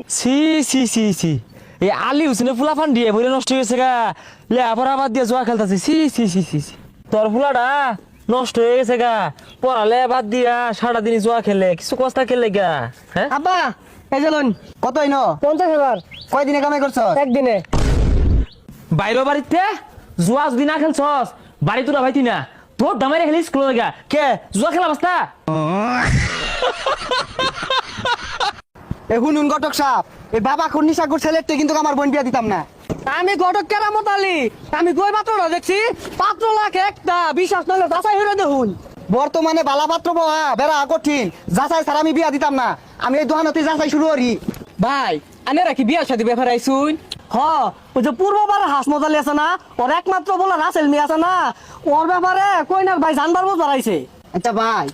C সি সি C এই আলী হুসেনে ফুলা ফান দিয়ে বলে নষ্ট হয়ে গেছে গা লে আবার আবার দিয়ে জোয়া খেলতেছে সি সি সি সি সি তোর ফুলাটা নষ্ট হয়ে গেছে গা পড়ালে বাদ দিয়া সারাদিন জোয়া খেলে কিছু কষ্ট খেলে গা হ্যাঁ আব্বা এই যে লোন কত হইনো 50,000 কয়দিনে কামাই করছ একদিনে। বাইরে বাড়িতে জোয়া যদি না খেলছস বাড়ি তোরা ভাইতি না তোর দামারে খেলি স্কুলে গা কে জোয়া খেলা বাস্তা এখন ঘটক সাপ এই বাবা খুন নিশাকুর ছেলেরতে কিন্তু আমার বোন বিয়া দিতাম না। আমি ঘটক কেরামত আলী, আমি কই পাত্রটা দেখছি পাত্র লাখ একটা, বিশ্বাস নলে যাচাই হইরে দেখুন। বর্তমানে বালা পাত্র বহা বেড়া কঠিন, যাচাই ছাড়া আমি বিয়া দিতাম না। আমি এই দোকানতে যাচাই শুরু করি। ভাই আনেরা কি বিয়ার সাথে ব্যাপার আইছুন? হ ওই যে পূর্ববার হাস মজালি আছে না, ওর একমাত্র বলে রাসেল মি আছে না, ওর ব্যাপারে কইনার ভাই জানবার বুঝবার আইছে। আচ্ছা ভাই,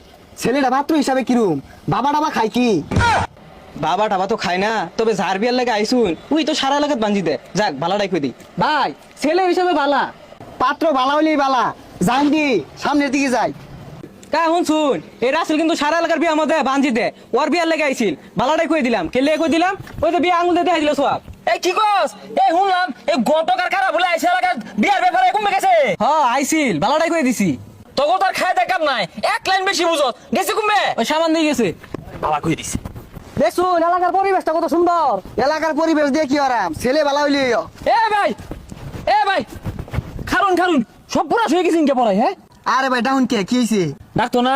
ছেলেটা পাত্র হিসাবে কিরম, বাবা টাবা খাই কি? বাবা টাবা তো খায় না, তবে যার বিয়ার লাগে আইসুন ওই তো সারা এলাকাত বাঞ্জি দে। যাক ভালাটাই কই দি ভাই ছেলে হিসেবে বালা, পাত্র বালা হইলেই বালা, যান দি সামনের দিকে যাই। কা শুন এই রাসেল কিন্তু সারা এলাকার বিয়া মধ্যে বাঞ্জি দে, ওর বিয়ার লাগে আইছিল ভালাটাই কই দিলাম। কেলে কই দিলাম? ওই তো বিয়া আঙুল দিয়ে দেখাই দিল সব। এই কি কস এই শুনলাম এই গটকার খারাপ বলে আইছে এলাকার বিয়ার ব্যাপারে কমে গেছে হ্যাঁ আইছিল ভালাটাই কই দিছি। তোকে তার খায় দেখার নাই এক লাইন বেশি বুঝত গেছে কমবে ওই সামান দিয়ে গেছে। বাবা কই দিছে দেখুন এলাকার পরিবেশটা কত সুন্দর। এলাকার পরিবেশ দিয়ে কি আরাম, ছেলে বালা হইলেই এ ভাই খারুন খারুন সব পুরা হয়ে গেছে ইনকে পড়াই হ্যাঁ আরে ভাই ডাউন কে কি হইছে? ডাকতো না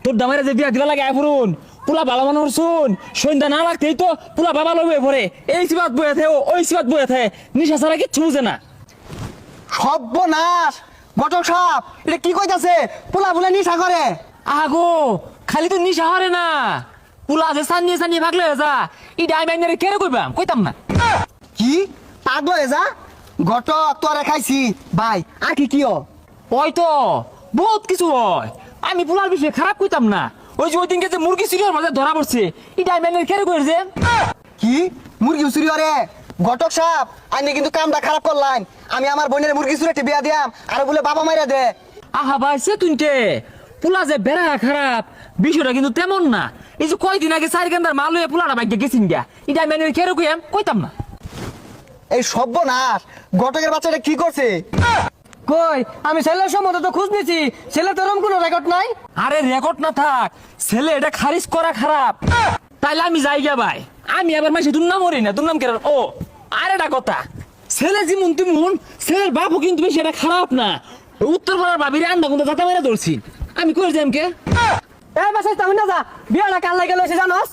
তোর দামারে যে বিয়া দিবা লাগে আইফুরুন পুলা ভালো মানুষ শুন সন্ধ্যা না লাগতেই তো পুলা বাবা লবে পরে এই সিবাত বয়ে থাকে ওই সিবাত বয়ে থাকে নিশা ছাড়া কিচ্ছু বুঝে না সর্বনাশ, ঘটক সাপ এটা কি কইতাছে? পোলা বলে নিশা করে? আগো খালি তো নিশা হরে না পুলা যে সানিয়ে সানিয়ে ভাগলে যা ইডা আমি আইনারে কেড়ে কইবাম কইতাম না কি পাগল হয়ে যা? ঘটক তোরে খাইছি ভাই, আর কি কি? ওই তো বহুত কিছু হয় আমি পুলার বিষয়ে খারাপ কইতাম না ওই যে ওই দিনকে যে মুরগি চুরির মাঝে ধরা পড়ছে ইডা আমি আইনারে কেড়ে কইছে কি মুরগি চুরি করে? ঘটক সাপ আইনে কিন্তু কামটা খারাপ করলাম। আমি আমার বোনের মুরগি চুরি বিয়া দিয়াম আর বলে বাবা মাইরা দে। আহা ভাই সে তুইতে পুলা যে বেড়া খারাপ বিষয়টা কিন্তু তেমন না এই যে কয়দিন আগে 4 গান্দার মাল হয়ে পুলাটা বাইকে গেছিন গা এটা আমি আইনারে কেড়ে কইয়াম কইতাম না এই সর্বনাশ, ঘটকের বাচ্চাটা কি করছে? কই আমি ছেলের সম্বন্ধে তো খোঁজ নিছি, ছেলে তো এরকম কোনো রেকর্ড নাই। আরে রেকর্ড না থাক ছেলে এটা খারিজ করা খারাপ তাইলে আমি যাই গা ভাই আমি আবার মাসে দুর্নাম মরি না দুর্নাম কেন ও আর একটা কথা ছেলে যেমন তেমন ছেলের বাপও কিন্তু বেশি এটা খারাপ না উত্তর পাড়ার বাবিরে আন্দা কিন্তু দাতা মেরে ধরছি আমি কই যাইম কে এ বাসায় তাহলে না যা, বিয়াটা কাল লাগে লইছে জানোস?